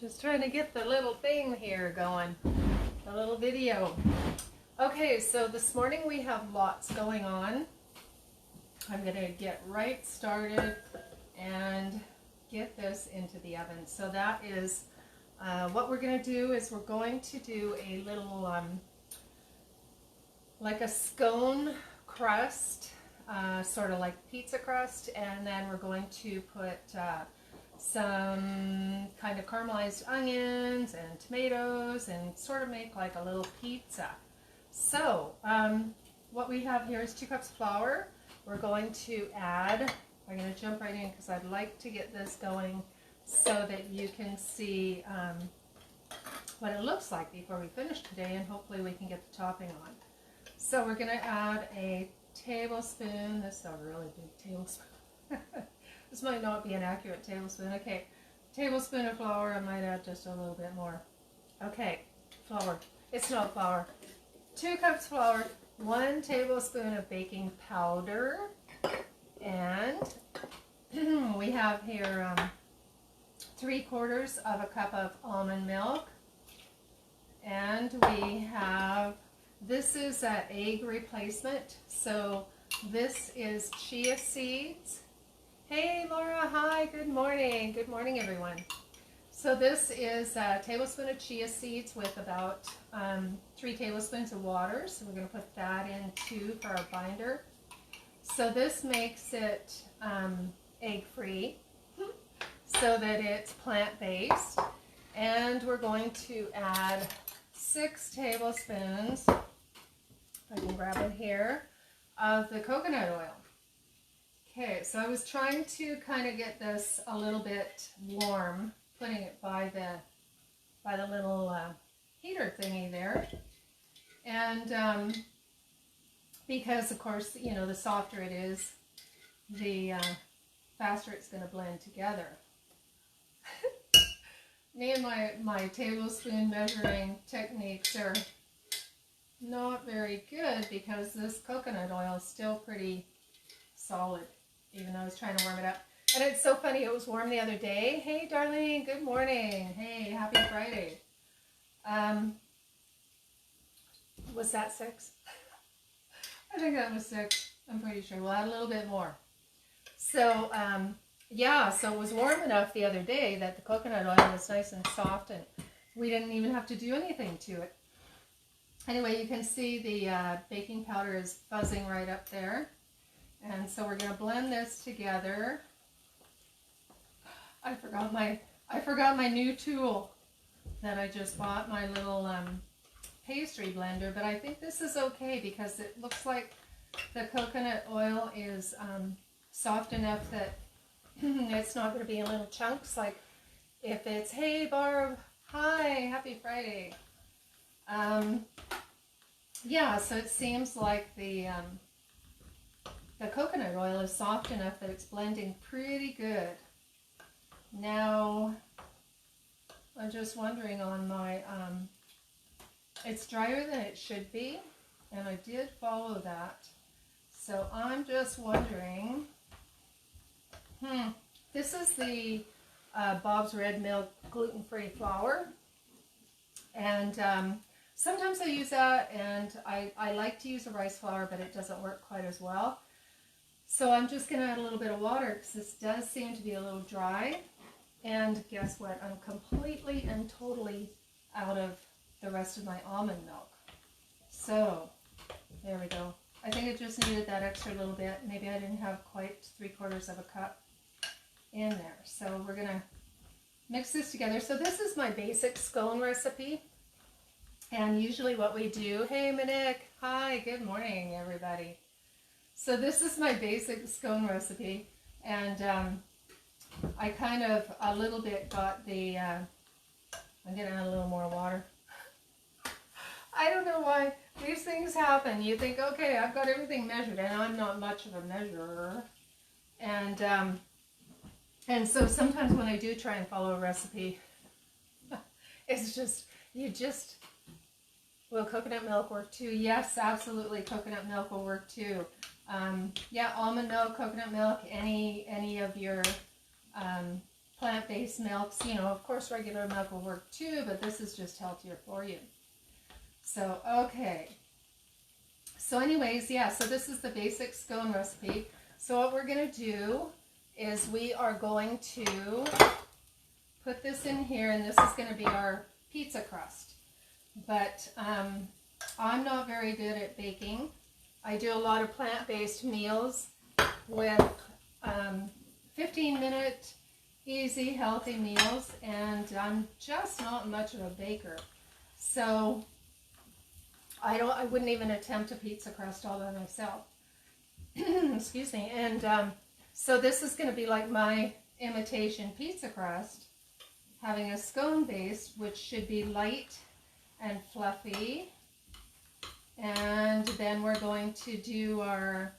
Just trying to get the little thing here going, the little video. Okay, so this morning we have lots going on. I'm going to get right started and get this into the oven. So that is what we're going to do is we're going to do a little like a scone crust, sort of like pizza crust, and then we're going to put some kind of caramelized onions and tomatoes and sort of make like a little pizza. So what we have here is 2 cups of flour. We're going to add, I'm going to jump right in because I'd like to get this going so that you can see what it looks like before we finish today, and hopefully we can get the topping on. So we're going to add a tablespoon, this is a really big tablespoon. This might not be an accurate tablespoon. Okay, tablespoon of flour. I might add just a little bit more. Okay, flour. It's not flour. 2 cups flour, 1 tablespoon of baking powder, and we have here 3/4 of a cup of almond milk, and we have, this is an egg replacement, so this is chia seeds. Hey Laura, hi, good morning. Good morning everyone. So this is a tablespoon of chia seeds with about 3 tablespoons of water. So we're going to put that in too for our binder. So this makes it egg-free so that it's plant-based. And we're going to add 6 tablespoons, if I can grab it here, of the coconut oil. Okay, so I was trying to kind of get this a little bit warm, putting it by the little heater thingy there, and because of course, you know, the softer it is, the faster it's going to blend together. Me and my tablespoon measuring techniques are not very good because this coconut oil is still pretty solid, even though I was trying to warm it up. And it's so funny, it was warm the other day. Hey Darlene, good morning. Hey, happy Friday. Was that 6? I think that was 6. I'm pretty sure. We'll add a little bit more. So, yeah, so it was warm enough the other day that the coconut oil was nice and soft, and we didn't even have to do anything to it. Anyway, you can see the baking powder is fuzzing right up there. And so we're going to blend this together. I forgot my new tool that I just bought, my little pastry blender, but I think this is okay because it looks like the coconut oil is soft enough that it's not going to be in little chunks. Like if it's, hey Barb, hi, happy Friday. Yeah, so it seems like the coconut oil is soft enough that it's blending pretty good. Now, I'm just wondering on my, it's drier than it should be, and I did follow that. So I'm just wondering, this is the Bob's Red Mill gluten-free flour, and sometimes I use that, and I like to use a rice flour, but it doesn't work quite as well. So I'm just going to add a little bit of water because this does seem to be a little dry. And guess what? I'm completely and totally out of the rest of my almond milk. So there we go. I think it just needed that extra little bit. Maybe I didn't have quite 3/4 of a cup in there. So we're going to mix this together. So this is my basic scone recipe. And usually what we do, hey Minik, hi, good morning everybody. So this is my basic scone recipe, and I kind of a little bit got the, I'm going to add a little more water. I don't know why these things happen. You think, okay, I've got everything measured, and I'm not much of a measurer. And so sometimes when I do try and follow a recipe, it's just, will coconut milk work too? Yes, absolutely, coconut milk will work too. Yeah, almond milk, coconut milk, any of your plant-based milks. You know, of course, regular milk will work too, but this is just healthier for you. So, okay. So anyways, yeah, so this is the basic scone recipe. So what we're going to do is we are going to put this in here, and this is going to be our pizza crust. But I'm not very good at baking. I do a lot of plant-based meals with 15-minute, easy, healthy meals, and I'm just not much of a baker. So I wouldn't even attempt a pizza crust all by myself. Excuse me. And so this is going to be like my imitation pizza crust, having a scone base, which should be light and fluffy. And then we're going to do our,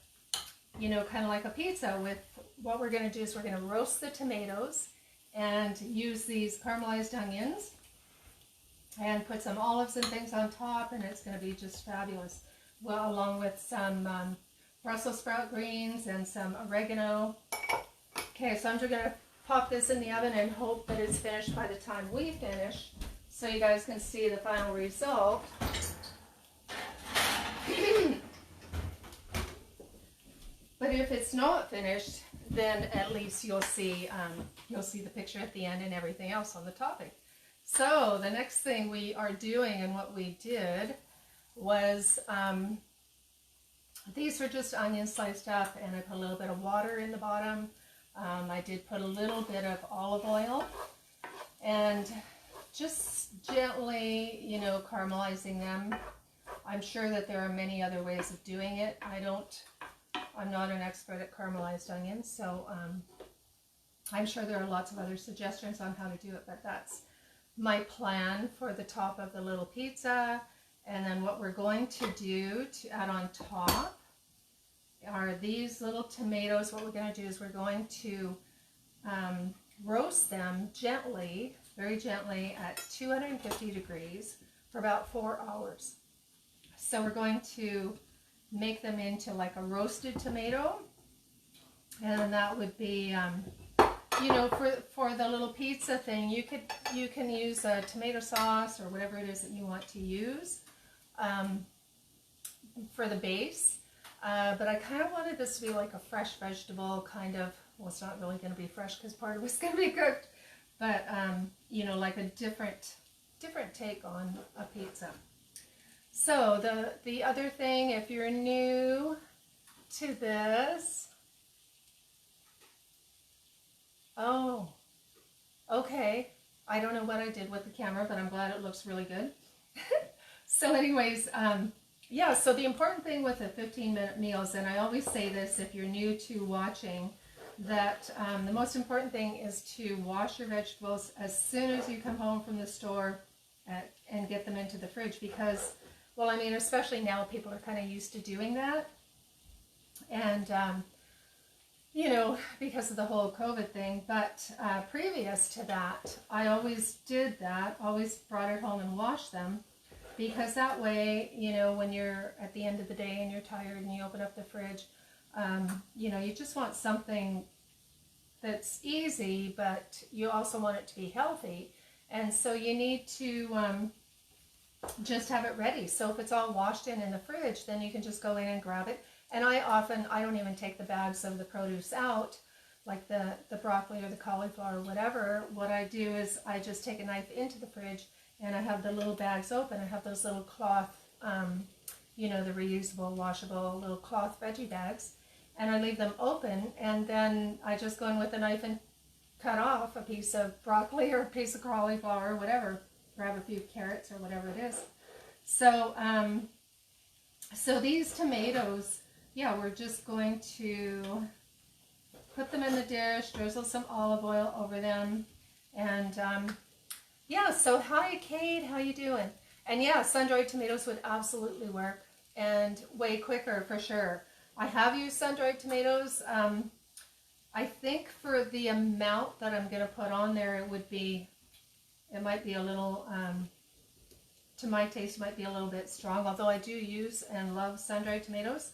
you know, kind of like a pizza. With what we're going to do is we're going to roast the tomatoes and use these caramelized onions and put some olives and things on top, and it's going to be just fabulous. Well, along with some Brussels sprout greens and some oregano. Okay, so I'm just going to pop this in the oven and hope that it's finished by the time we finish, so you guys can see the final result. But if it's not finished, then at least you'll see the picture at the end and everything else on the topping. So the next thing we are doing, and what we did was, these were just onions sliced up, and I put a little bit of water in the bottom. I did put a little bit of olive oil, and just gently, you know, caramelizing them. I'm sure that there are many other ways of doing it. I'm not an expert at caramelized onions, so I'm sure there are lots of other suggestions on how to do it, but that's my plan for the top of the little pizza. And then what we're going to do to add on top are these little tomatoes. What we're going to do is we're going to roast them gently, very gently, at 250 degrees for about 4 hours. So we're going to make them into like a roasted tomato, and that would be, you know, for the little pizza thing, you can use a tomato sauce or whatever it is that you want to use for the base. But I kind of wanted this to be like a fresh vegetable kind of. Well, it's not really going to be fresh because part of it's going to be cooked, but you know, like a different take on a pizza. So the other thing, if you're new to this, oh, okay, I don't know what I did with the camera, but I'm glad it looks really good. So anyways, yeah, so the important thing with the 15-minute meals, and I always say this if you're new to watching, that the most important thing is to wash your vegetables as soon as you come home from the store and get them into the fridge, because, well, I mean, especially now people are kind of used to doing that. And, you know, because of the whole COVID thing. But previous to that, I always did that, always brought it home and washed them, because that way, you know, when you're at the end of the day and you're tired and you open up the fridge, you know, you just want something that's easy, but you also want it to be healthy. And so you need to just have it ready. So if it's all washed in the fridge, then you can just go in and grab it. And I don't even take the bags of the produce out, like the broccoli or the cauliflower or whatever. What I do is I just take a knife into the fridge, and I have the little bags open. I have those little cloth, you know, the reusable, washable little cloth veggie bags, and I leave them open, and then I just go in with a knife and cut off a piece of broccoli or a piece of cauliflower or whatever, grab a few carrots or whatever it is. So, so these tomatoes, yeah, we're just going to put them in the dish, drizzle some olive oil over them, and yeah, so hi Kate, how you doing? And yeah, sun-dried tomatoes would absolutely work, and way quicker for sure. I have used sun-dried tomatoes. I think for the amount that I'm going to put on there, it might be a little, to my taste, it might be a little bit strong, although I do use and love sun-dried tomatoes.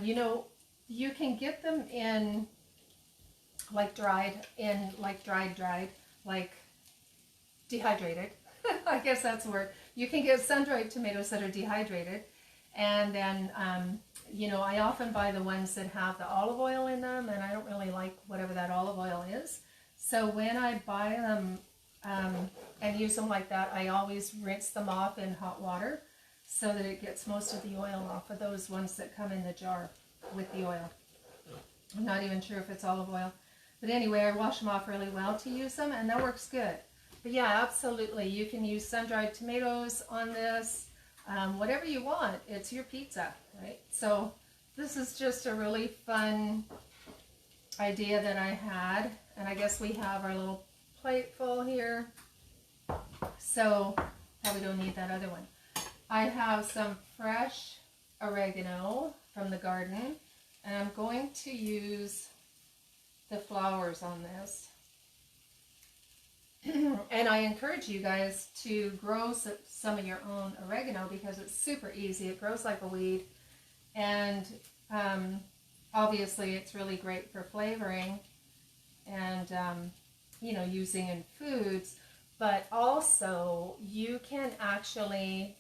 You know, you can get them in like dried, like dehydrated. I guess that's the word. You can get sun-dried tomatoes that are dehydrated. And then, you know, I often buy the ones that have the olive oil in them, and I don't really like whatever that olive oil is. So when I buy them and use them like that, I always rinse them off in hot water so that it gets most of the oil off of those ones that come in the jar with the oil. I'm not even sure if it's olive oil. But anyway, I wash them off really well to use them, and that works good. But yeah, absolutely. You can use sun-dried tomatoes on this. Whatever you want. It's your pizza, right? So this is just a really fun idea that I had. And I guess we have our little plate full here. So probably don't need that other one. I have some fresh oregano from the garden. And I'm going to use the flowers on this. And I encourage you guys to grow some of your own oregano because it's super easy. It grows like a weed. And obviously it's really great for flavoring and, you know, using in foods. But also you can actually,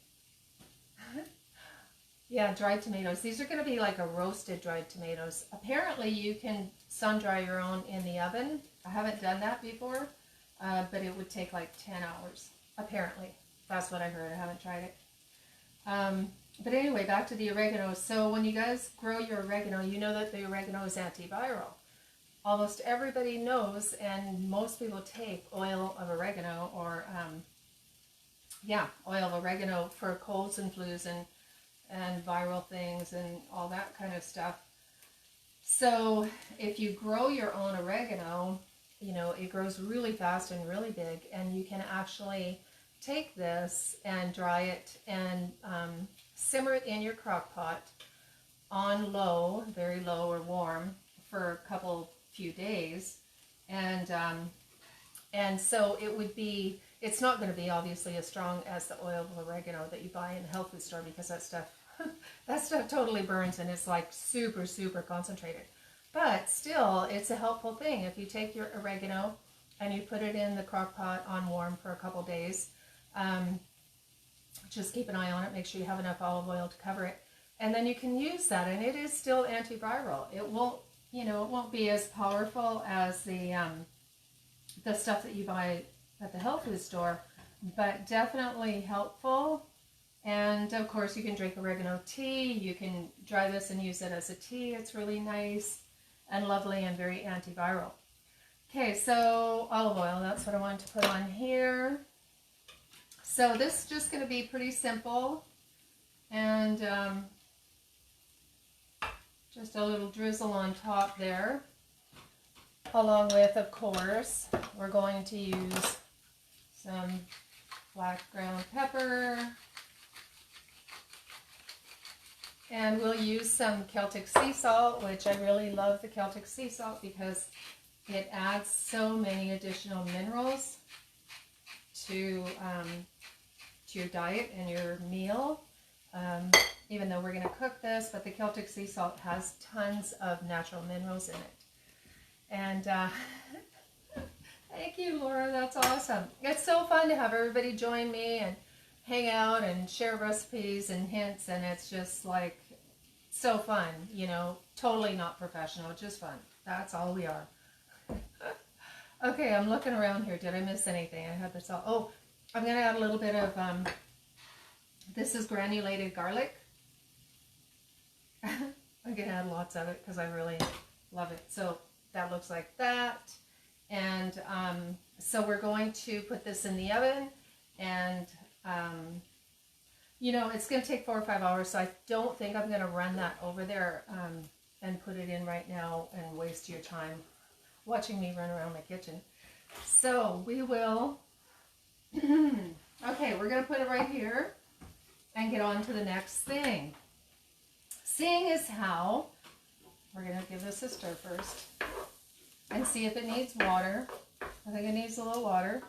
yeah, dried tomatoes. These are going to be like a roasted dried tomatoes. Apparently you can sun dry your own in the oven. I haven't done that before. But it would take like 10 hours, apparently. That's what I heard. I haven't tried it. But anyway, back to the oregano. So when you guys grow your oregano, you know that the oregano is antiviral. Almost everybody knows, and most people take oil of oregano or, oil of oregano for colds and flus and viral things and all that kind of stuff. So if you grow your own oregano, you know, it grows really fast and really big, and you can actually take this and dry it and simmer it in your crock pot on low, very low or warm for a few days. And so it would be, it's not going to be obviously as strong as the oil of oregano that you buy in the health food store because that stuff totally burns and it's like super, super concentrated. But still, it's a helpful thing. If you take your oregano and you put it in the crock pot on warm for a couple days, just keep an eye on it. Make sure you have enough olive oil to cover it. And then you can use that, and it is still antiviral. It won't, you know, it won't be as powerful as the stuff that you buy at the health food store, but definitely helpful. And of course, you can drink oregano tea. You can dry this and use it as a tea. It's really nice and lovely and very antiviral. Okay, so olive oil, that's what I wanted to put on here. So this is just going to be pretty simple, and just a little drizzle on top there, along with, of course, we're going to use some black ground pepper. And we'll use some Celtic sea salt, which I really love the Celtic sea salt because it adds so many additional minerals to your diet and your meal. Even though we're going to cook this, but the Celtic sea salt has tons of natural minerals in it. And thank you, Laura. That's awesome. It's so fun to have everybody join me and hang out and share recipes and hints, and it's just like so fun, you know, totally not professional, just fun. That's all we are. Okay, I'm looking around here. Did I miss anything? I had this all. Oh, I'm going to add a little bit of, this is granulated garlic. I'm going to add lots of it because I really love it. So that looks like that. And so we're going to put this in the oven, and you know, it's going to take 4 or 5 hours, so I don't think I'm going to run that over there and put it in right now and waste your time watching me run around my kitchen. So we will, okay, we're going to put it right here and get on to the next thing. Seeing as how, we're going to give this a stir first and see if it needs water. I think it needs a little water.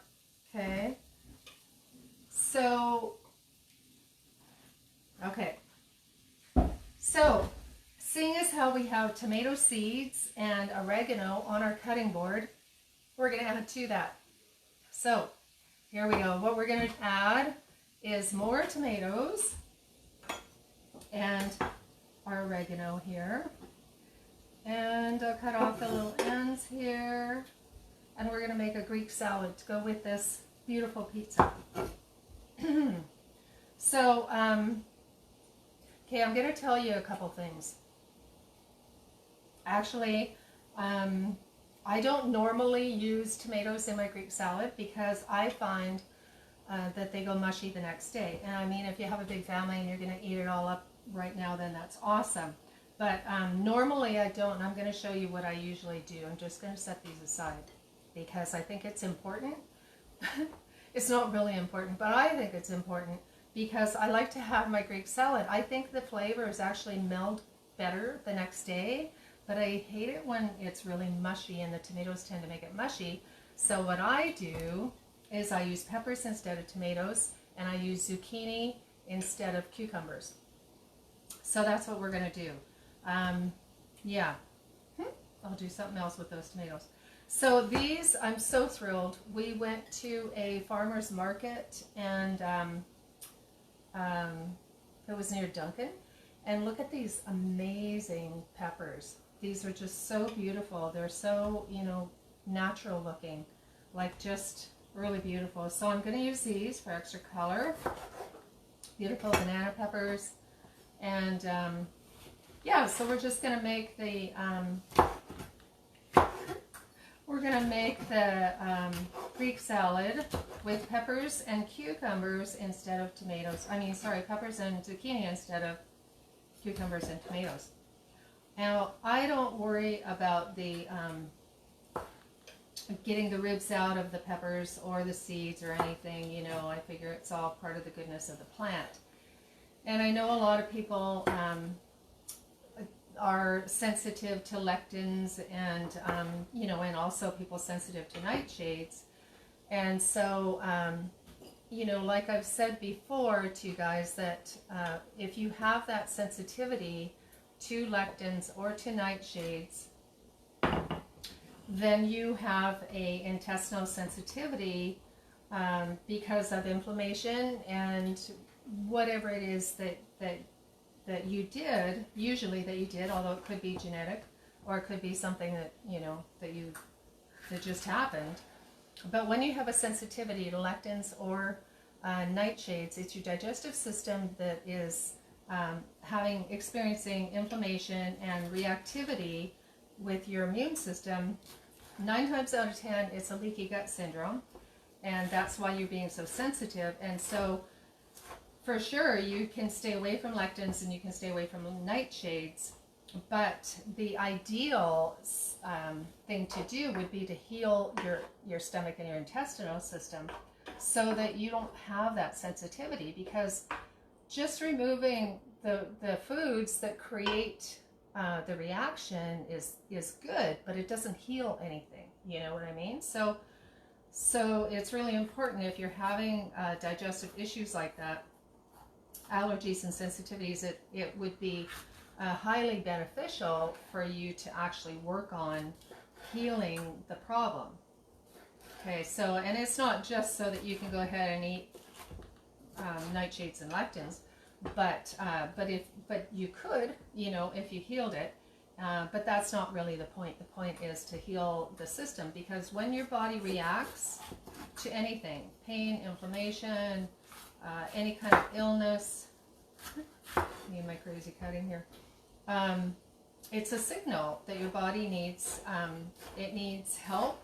Okay. So, okay. So, seeing as how we have tomato seeds and oregano on our cutting board, we're going to add to that. So here we go. What we're going to add is more tomatoes and our oregano here. And I'll cut off the little ends here. And we're going to make a Greek salad to go with this beautiful pizza. So, okay, I'm going to tell you a couple things. Actually, I don't normally use tomatoes in my Greek salad because I find that they go mushy the next day. And I mean, if you have a big family and you're going to eat it all up right now, then that's awesome. But normally I don't. I'm going to show you what I usually do. I'm just going to set these aside because I think it's important. It's not really important, but I think it's important because I like to have my Greek salad. I think the flavors actually meld better the next day, but I hate it when it's really mushy, and the tomatoes tend to make it mushy. So what I do is I use peppers instead of tomatoes, and I use zucchini instead of cucumbers. So that's what we're going to do. Yeah, I'll do something else with those tomatoes. So these, I'm so thrilled. We went to a farmer's market, and it was near Duncan. And look at these amazing peppers. These are just so beautiful. They're so, you know, natural looking, like just really beautiful. So I'm going to use these for extra color. Beautiful banana peppers. And yeah, so we're just going to make the Greek salad with peppers and cucumbers instead of tomatoes. I mean, sorry, peppers and zucchini instead of cucumbers and tomatoes. Now, I don't worry about the getting the ribs out of the peppers or the seeds or anything. You know, I figure it's all part of the goodness of the plant. And I know a lot of people are sensitive to lectins, and you know, and also people sensitive to nightshades. And so, you know, like I've said before to you guys, that if you have that sensitivity to lectins or to nightshades, then you have a intestinal sensitivity because of inflammation and whatever it is that you did, usually that you did, although it could be genetic or it could be something that, you know, that just happened. But when you have a sensitivity to lectins or nightshades, it's your digestive system that is experiencing inflammation and reactivity with your immune system. 9 times out of 10, it's a leaky gut syndrome, and that's why you're being so sensitive. And so for sure, you can stay away from lectins and you can stay away from nightshades, but the ideal thing to do would be to heal your stomach and your intestinal system so that you don't have that sensitivity, because just removing the foods that create the reaction is good, but it doesn't heal anything. You know what I mean? So it's really important if you're having digestive issues like that, allergies and sensitivities, it would be highly beneficial for you to actually work on healing the problem. Okay, so, and it's not just so that you can go ahead and eat nightshades and lectins, but you could, you know, if you healed it, but that's not really the point. The point is to heal the system, because when your body reacts to anything, pain, inflammation, any kind of illness, me and my crazy cutting here, it's a signal that your body needs, it needs help,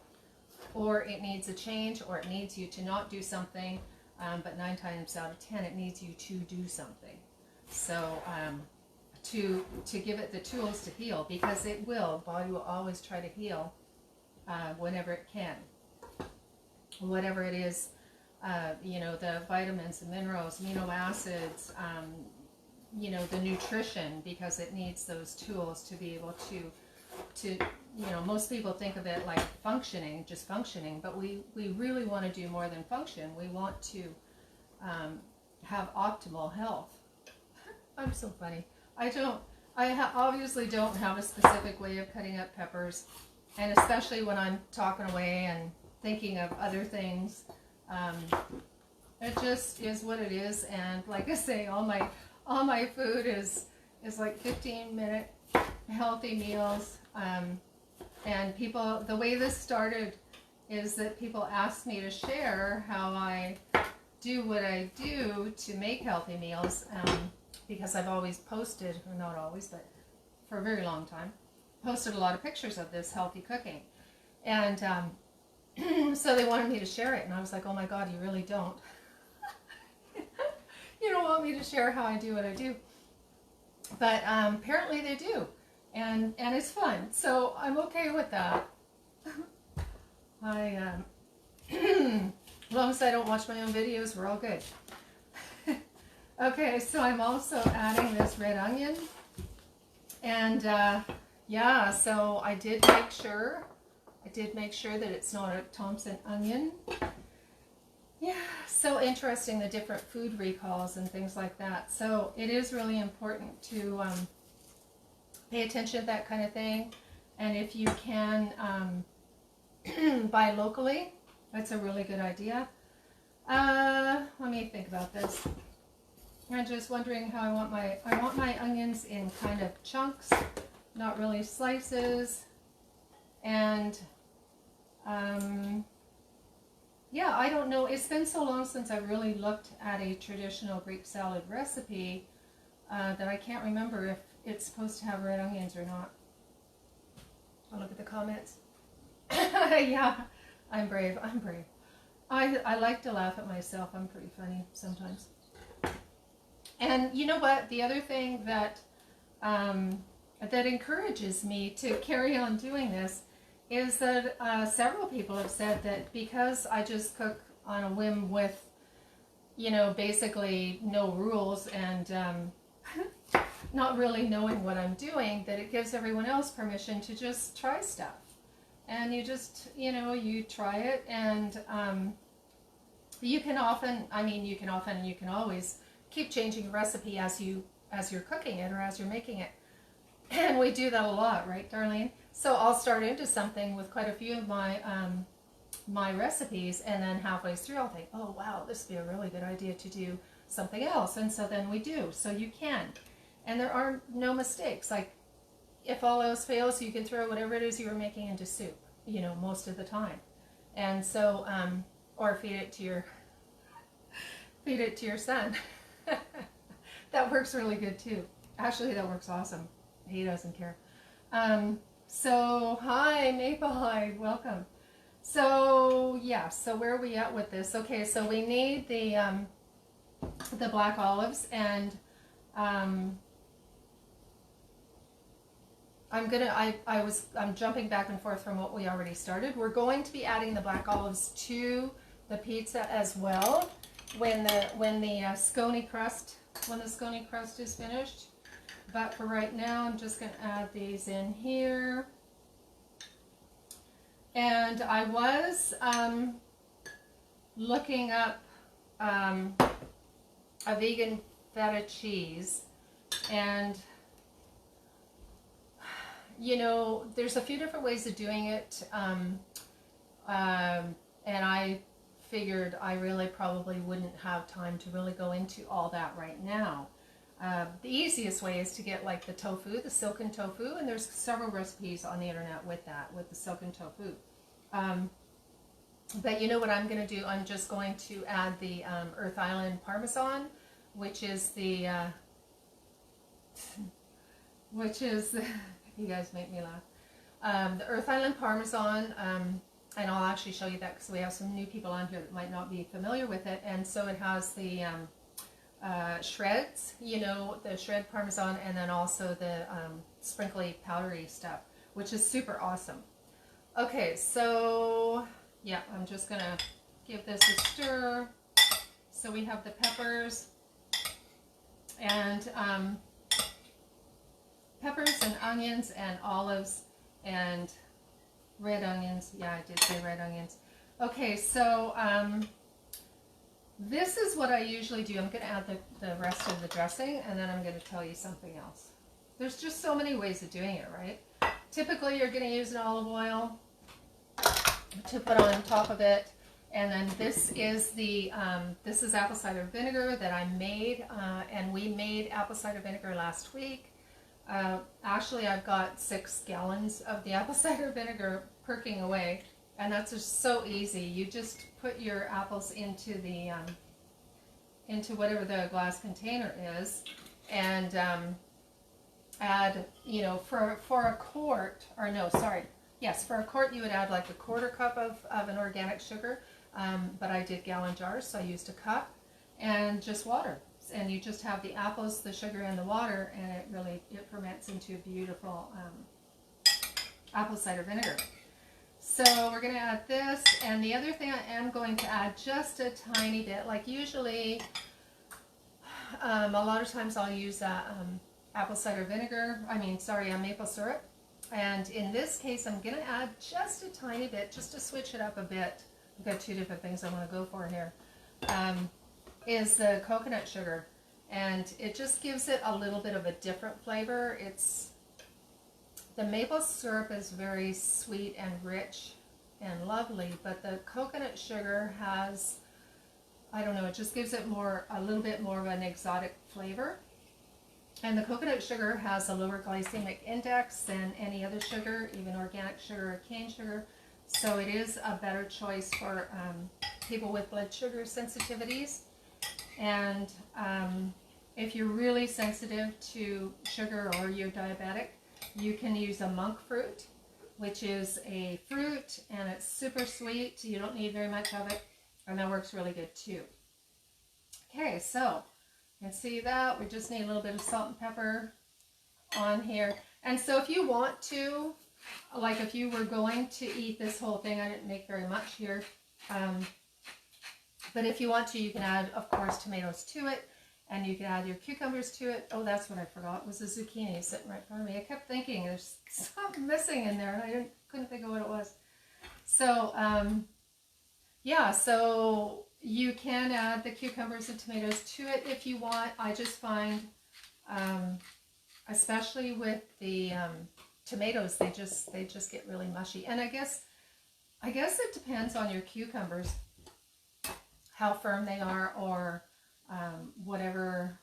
or it needs a change, or it needs you to not do something, but 9 times out of 10 it needs you to do something. So to give it the tools to heal, because it will, body will always try to heal whenever it can, whatever it is. You know, the vitamins, the minerals, amino acids, you know, the nutrition, because it needs those tools to be able to, you know, most people think of it like functioning, just functioning, but we really want to do more than function. We want to have optimal health. I'm so funny. I obviously don't have a specific way of cutting up peppers, and especially when I'm talking away and thinking of other things. It just is what it is, and like I say, all my food is like 15-minute healthy meals. And people, the way this started is that people asked me to share how I do what I do to make healthy meals, because I've always posted, or not always, but for a very long time, posted a lot of pictures of this healthy cooking. And so they wanted me to share it, and I was like, oh my God, you really don't. You don't want me to share how I do what I do. But apparently they do, and it's fun, so I'm okay with that. As long as I don't watch my own videos, we're all good. Okay, so I'm also adding this red onion, and yeah, so I did make sure that it's not a Thompson onion. Yeah, so interesting, the different food recalls and things like that. So it is really important to pay attention to that kind of thing. And if you can buy locally, that's a really good idea. Let me think about this. I'm just wondering how I want my onions in kind of chunks, not really slices. And yeah, I don't know. It's been so long since I really looked at a traditional Greek salad recipe that I can't remember if it's supposed to have red onions or not. I'll look at the comments. Yeah, I'm brave. I'm brave. I like to laugh at myself. I'm pretty funny sometimes. And you know what? The other thing that that encourages me to carry on doing this is that several people have said that because I just cook on a whim with, you know, basically no rules and not really knowing what I'm doing, that it gives everyone else permission to just try stuff. And you just, you know, you try it, and you can often you can always keep changing your recipe as you're cooking it or as you're making it. And we do that a lot, right, Darlene? So I'll start into something with quite a few of my my recipes, and then halfway through I'll think, oh wow, this would be a really good idea to do something else, and so then we do. So you can, and there are no mistakes. Like if all else fails, you can throw whatever it is you were making into soup, you know, most of the time, and so or feed it to your son. That works really good too. Actually, that works awesome. He doesn't care. So hi Maplehide, welcome. So yeah, so where are we at with this? Okay, so we need the black olives, and I'm jumping back and forth from what we already started. We're going to be adding the black olives to the pizza as well when the scone crust is finished. But for right now, I'm just going to add these in here. And I was looking up a vegan feta cheese, and you know, there's a few different ways of doing it, and I figured I really probably wouldn't have time to really go into all that right now. The easiest way is to get like the tofu, the silken tofu, and there's several recipes on the internet with that, with the silken tofu. But you know what I'm going to do? I'm just going to add the Earth Island Parmesan, which is the you guys make me laugh. The Earth Island Parmesan, and I'll actually show you that because we have some new people on here that might not be familiar with it. And so it has the shreds, you know, the shred Parmesan, and then also the sprinkly powdery stuff, which is super awesome. Okay, so yeah, I'm just gonna give this a stir. So we have the peppers and onions and olives and red onions. Yeah, I did say red onions. Okay, so this is what I usually do. I'm going to add the rest of the dressing, and then I'm going to tell you something else. there's just so many ways of doing it, right? Typically, you're going to use an olive oil to put on top of it. And then this is this is apple cider vinegar that I made, and we made apple cider vinegar last week. Actually, I've got 6 gallons of the apple cider vinegar perking away, and that's just so easy. You just put your apples into the into whatever the glass container is, and add, you know, for a quart, or no, sorry, yes, for a quart you would add like a 1/4 cup of an organic sugar, but I did gallon jars, so I used a cup, and just water. And you just have the apples, the sugar, and the water, and it ferments into a beautiful apple cider vinegar. So we're going to add this, and the other thing I am going to add just a tiny bit, like usually, a lot of times I'll use apple cider vinegar, maple syrup, and in this case I'm going to add just a tiny bit, just to switch it up a bit. I've got 2 different things I want to go for here. Is the coconut sugar, and it just gives it a little bit of a different flavor. The maple syrup is very sweet and rich and lovely, but the coconut sugar has, I don't know, it just gives it a little bit more of an exotic flavor. And the coconut sugar has a lower glycemic index than any other sugar, even organic sugar or cane sugar. So it is a better choice for people with blood sugar sensitivities. And if you're really sensitive to sugar or you're diabetic, you can use a monk fruit, which is a fruit, and it's super sweet. You don't need very much of it, and that works really good too. Okay, so you can see that we just need a little bit of salt and pepper on here. And so if you want to, like if you were going to eat this whole thing, I didn't make very much here, but if you want to, you can add, of course, tomatoes to it, and you can add your cucumbers to it. Oh, that's what I forgot, was the zucchini sitting right in front of me. I kept thinking there's something missing in there, and I couldn't think of what it was. So, yeah, so you can add the cucumbers and tomatoes to it if you want. I just find, especially with the tomatoes, they just get really mushy. And I guess it depends on your cucumbers, how firm they are, or whatever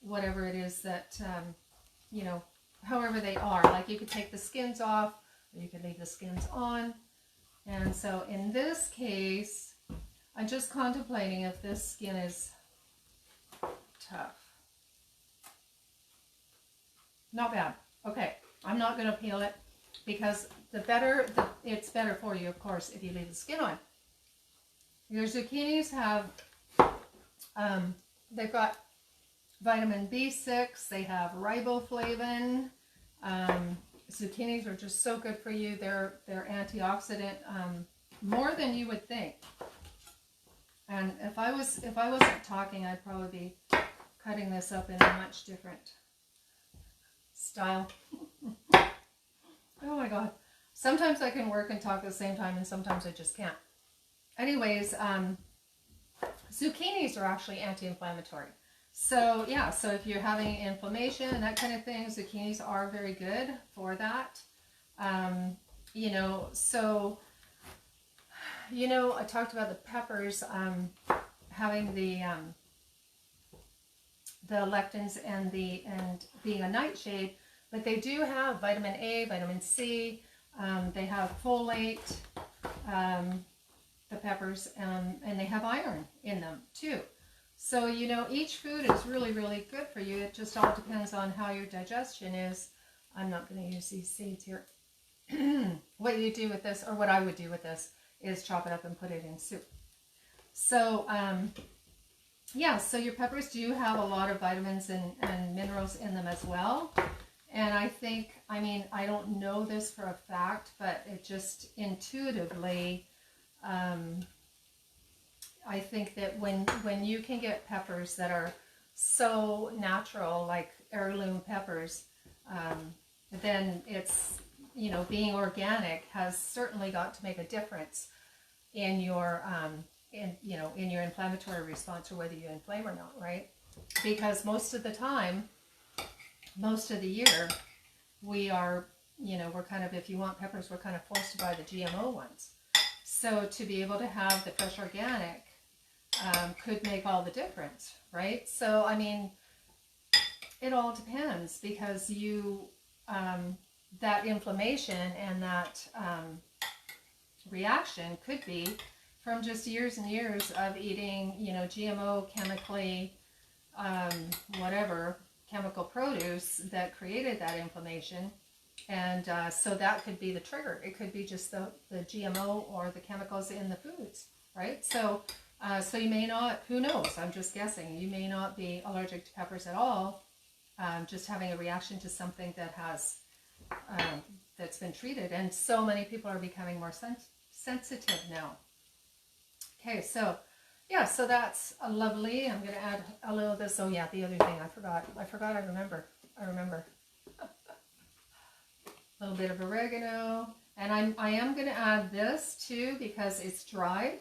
it is that, you know, however they are. Like you could take the skins off, or you could leave the skins on. And so in this case, I'm just contemplating if this skin is tough. Not bad. Okay, I'm not going to peel it, because it's better for you, of course, if you leave the skin on. Your zucchinis have, they've got vitamin B6, they have riboflavin. Zucchinis are just so good for you. They're antioxidant, more than you would think. And if I wasn't talking, I'd probably be cutting this up in a much different style. Oh my God. Sometimes I can work and talk at the same time, and sometimes I just can't. Anyways, zucchinis are actually anti-inflammatory. So yeah, so if you're having inflammation and that kind of thing, zucchinis are very good for that. You know, so, you know, I talked about the peppers having the lectins and being a nightshade, but they do have vitamin A, vitamin C, they have folate, the peppers, and they have iron in them too. So, you know, each food is really, really good for you. It just all depends on how your digestion is. I'm not going to use these seeds here. What you do with this, or what I would do with this, is chop it up and put it in soup. So, yeah, so your peppers do have a lot of vitamins and minerals in them as well. And I think, I mean, I don't know this for a fact, but it just intuitively, I think that when you can get peppers that are so natural, like heirloom peppers, then it's, you know, being organic has certainly got to make a difference in your, in your inflammatory response, or whether you inflame or not, right? Because most of the time, most of the year we are, we're kind of, if you want peppers, we're kind of forced to buy the GMO ones. So to be able to have the fresh organic could make all the difference, right? So, I mean, it all depends, because that inflammation and that reaction could be from just years and years of eating, GMO, chemically, chemical produce that created that inflammation. And so that could be the trigger. It could be just the GMO or the chemicals in the foods, right? So you may not, who knows, I'm just guessing, you may not be allergic to peppers at all, just having a reaction to something that has, that's been treated. And so many people are becoming more sensitive now. Okay, so yeah, so that's lovely. I'm going to add a little of this. Oh yeah, the other thing I forgot. I remember. A little bit of oregano. And I am going to add this too, because it's dried.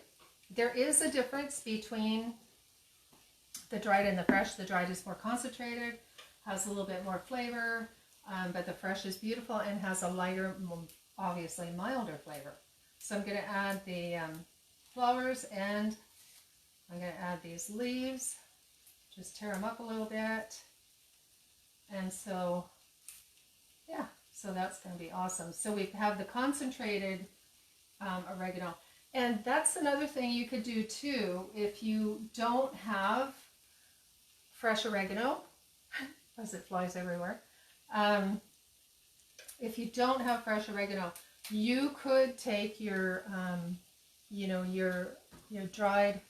There is a difference between the dried and the fresh. The dried is more concentrated, has a little bit more flavor, but the fresh is beautiful and has a lighter, obviously milder flavor. So I'm going to add the flowers, and I'm going to add these leaves, just tear them up a little bit. And so, yeah, so that's going to be awesome. So we have the concentrated oregano. And that's another thing you could do too, if you don't have fresh oregano, as it flies everywhere. If you don't have fresh oregano, you could take your, your dried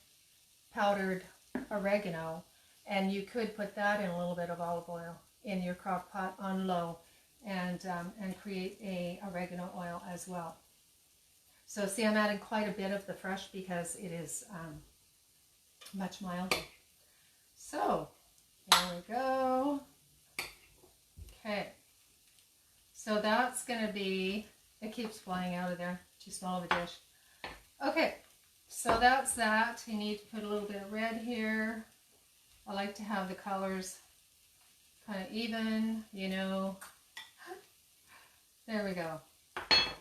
powdered oregano, and you could put that in a little bit of olive oil in your crock pot on low, and create a oregano oil as well. So see, I'm adding quite a bit of the fresh because it is much milder. So there we go. Okay, so that's going to be, it keeps flying out of there, too small of a dish. Okay, so that's that. You need to put a little bit of red here. I like to have the colors kind of even, There we go.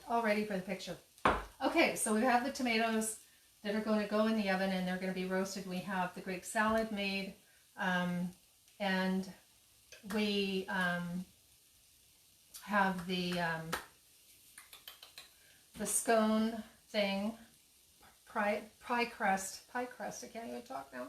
All ready for the picture. Okay, so we have the tomatoes that are going to go in the oven, and they're going to be roasted. We have the Greek salad made, and we have the scone thing, pie crust, I can't even talk now,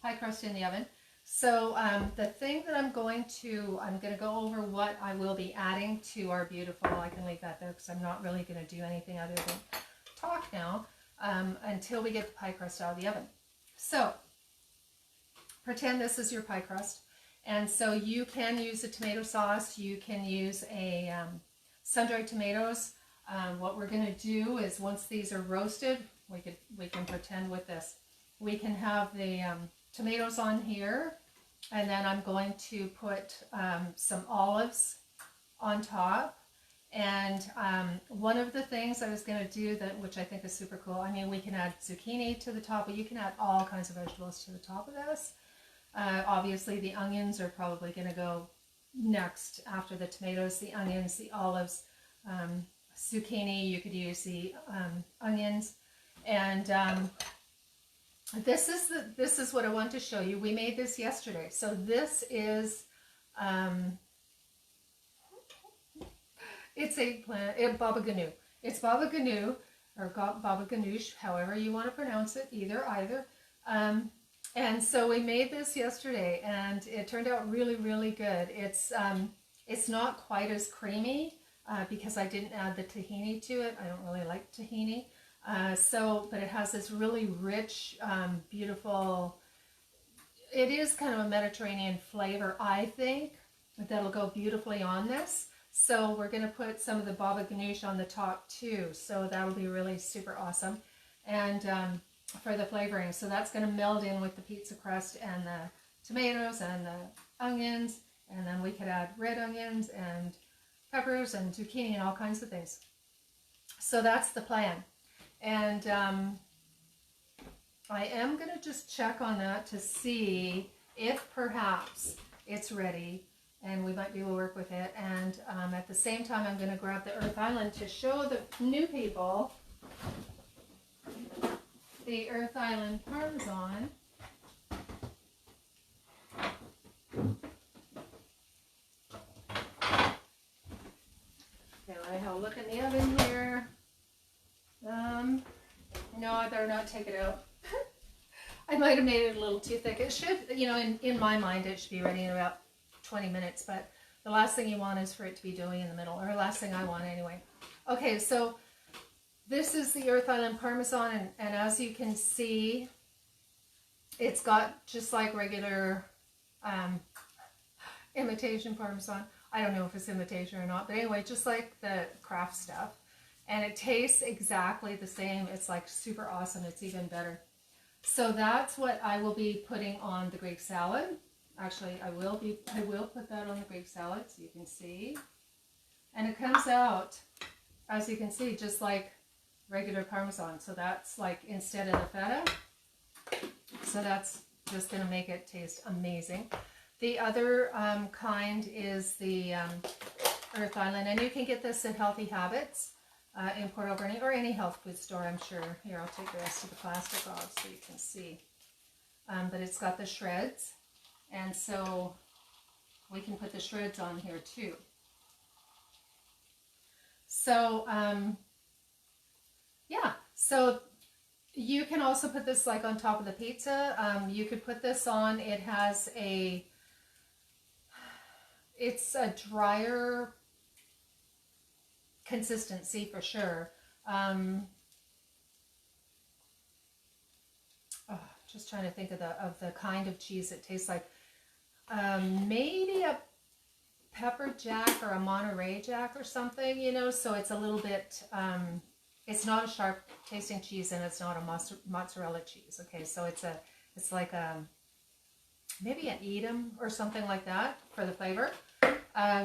pie crust in the oven. So the thing that I'm going to go over what I will be adding to our beautiful, I can leave that there because I'm not really going to do anything other than talk now until we get the pie crust out of the oven. So pretend this is your pie crust. And so you can use a tomato sauce. You can use a sun-dried tomatoes. What we're going to do is, once these are roasted, we can pretend with this. We can have the tomatoes on here, and then I'm going to put some olives on top. And one of the things I was going to do, which I think is super cool, I mean, we can add zucchini to the top, but you can add all kinds of vegetables to the top of this. Obviously the onions are probably going to go next after the tomatoes, the onions, the olives, zucchini, you could use the onions. And this is what I want to show you. We made this yesterday. So this is it's eggplant, baba ganoush. It's baba ganoush, or baba ganoush, however you want to pronounce it, either. And so we made this yesterday, and it turned out really, really good. It's not quite as creamy because I didn't add the tahini to it. I don't really like tahini. But it has this really rich, beautiful, it is kind of a Mediterranean flavor, I think, that'll go beautifully on this. So we're going to put some of the baba ganoush on the top too. So that'll be really super awesome. And for the flavoring. So that's going to meld in with the pizza crust and the tomatoes and the onions. And then we could add red onions and peppers and zucchini and all kinds of things. So that's the plan. And I am going to just check on that to see if perhaps it's ready and we might be able to work with it. And at the same time, I'm going to grab the Earth Island to show the new people the Earth Island Parmesan. Now I have a look in the oven here. No, they're not taken out. I might have made it a little too thick. It should, you know, in my mind, it should be ready in about 20 minutes, but the last thing you want is for it to be doughy in the middle, or last thing I want anyway. Okay, so this is the Earth Island Parmesan, and as you can see, it's got just like regular imitation Parmesan. I don't know if it's imitation or not, but anyway, just like the craft stuff. And it tastes exactly the same. It's like super awesome. It's even better. So that's what I will be putting on the Greek salad. Actually, I will put that on the Greek salad so you can see. And it comes out, as you can see, just like regular Parmesan. So that's like instead of the feta. So that's just going to make it taste amazing. The other kind is the Earth Island. And you can get this at Healthy Habits in Port Alberni, or any health food store, I'm sure. Here, I'll take the rest of the plastic off so you can see. But it's got the shreds, and so we can put the shreds on here too. So, yeah, so you can also put this like on top of the pizza. You could put this on, it has it's a drier consistency for sure. Just trying to think of the kind of cheese it tastes like. Maybe a pepper jack or a Monterey Jack or something, you know. So it's a little bit. It's not a sharp tasting cheese, and it's not a mozzarella cheese. Okay, so it's like maybe an Edam or something like that for the flavor.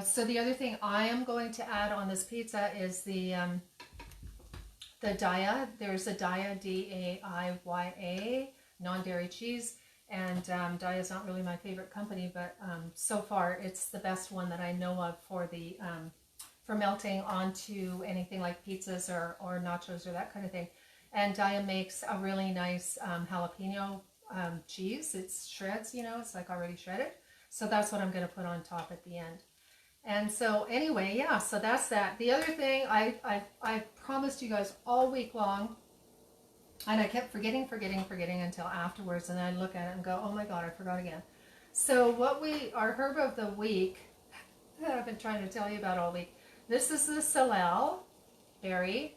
So the other thing I am going to add on this pizza is the Daiya. There's a Daiya, D-A-I-Y-A, non-dairy cheese. And Daiya is not really my favorite company, but so far it's the best one that I know of for the for melting onto anything like pizzas or nachos or that kind of thing. And Daiya makes a really nice jalapeno cheese. It's shreds, you know, it's like already shredded. So that's what I'm going to put on top at the end. And so anyway, yeah, so that's that. The other thing I promised you guys all week long, and I kept forgetting until afterwards, and I look at it and go, oh my God, I forgot again. So our herb of the week that I've been trying to tell you about all week, this is the salal berry,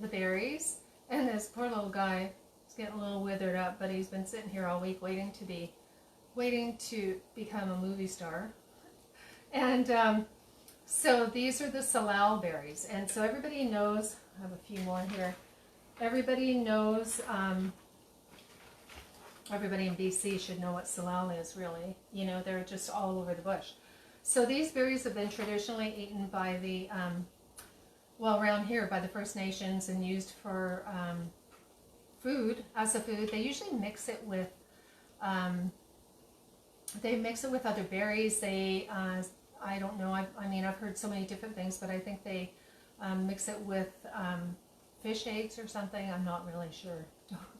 the berries, and this poor little guy is getting a little withered up, but he's been sitting here all week waiting to become a movie star. And so these are the salal berries, and so everybody knows, I have a few more here, everybody knows, everybody in BC should know what salal is, really. You know, they're just all over the bush. So these berries have been traditionally eaten by the, well, around here, by the First Nations, and used for food, as a food. They usually mix it with, other berries. They, I don't know, I mean, I've heard so many different things, but I think they mix it with fish eggs or something. I'm not really sure.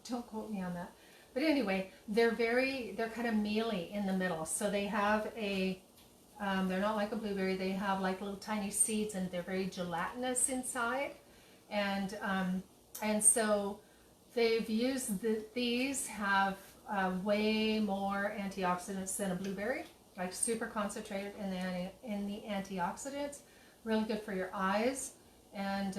Don't quote me on that. But anyway, they're kind of mealy in the middle. So they have they're not like a blueberry. They have like little tiny seeds, and they're very gelatinous inside. And so they've used these have way more antioxidants than a blueberry, like super concentrated in the antioxidants. Really good for your eyes. And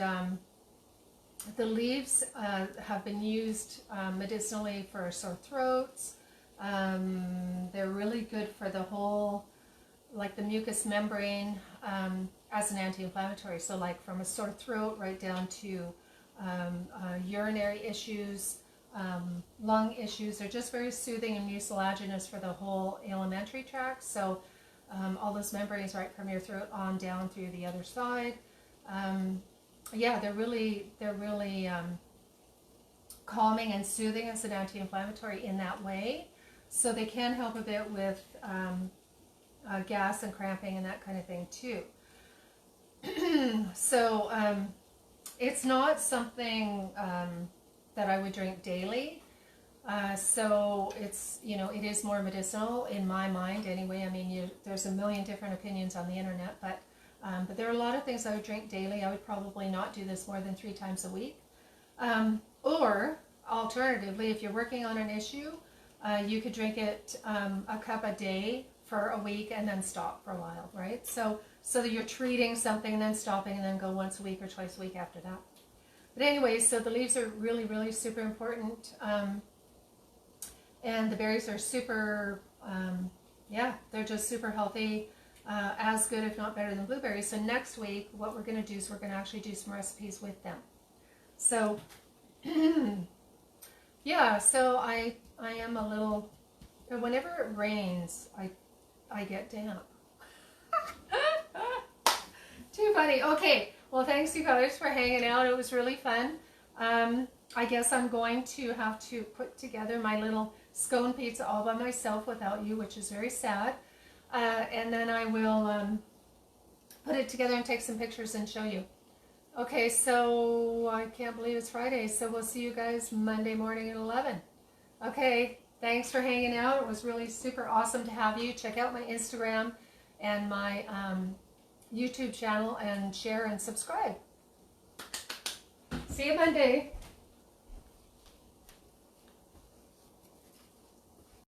the leaves have been used medicinally for sore throats. They're really good for the whole, like the mucous membrane, as an anti-inflammatory. So like from a sore throat right down to urinary issues, lung issues. They're just very soothing and mucilaginous for the whole alimentary tract. So all those membranes right from your throat on down through the other side. Yeah, they're really calming and soothing as an anti-inflammatory in that way. So they can help a bit with gas and cramping and that kind of thing too. So it's not something that I would drink daily. So it's, you know, it is more medicinal in my mind anyway. I mean, there's a million different opinions on the internet, but there are a lot of things I would drink daily. I would probably not do this more than 3 times a week. Or alternatively, if you're working on an issue, you could drink it a cup a day for a week and then stop for a while, right? So that you're treating something and then stopping and then go once a week or twice a week after that. But anyway, so the leaves are really, really super important. And the berries are super, yeah, they're just super healthy, as good if not better than blueberries. So next week, what we're going to do is we're going to actually do some recipes with them. So, yeah, so I am a little, whenever it rains, I get damp. Too funny. Okay, well, thanks you guys for hanging out. It was really fun. I guess I'm going to have to put together my little scone pizza all by myself without you, which is very sad. And then I will put it together and take some pictures and show you. Okay, so I can't believe it's Friday, so we'll see you guys Monday morning at 11. Okay, thanks for hanging out. It was really super awesome to have you. Check out my Instagram and my YouTube channel and share and subscribe. See you Monday.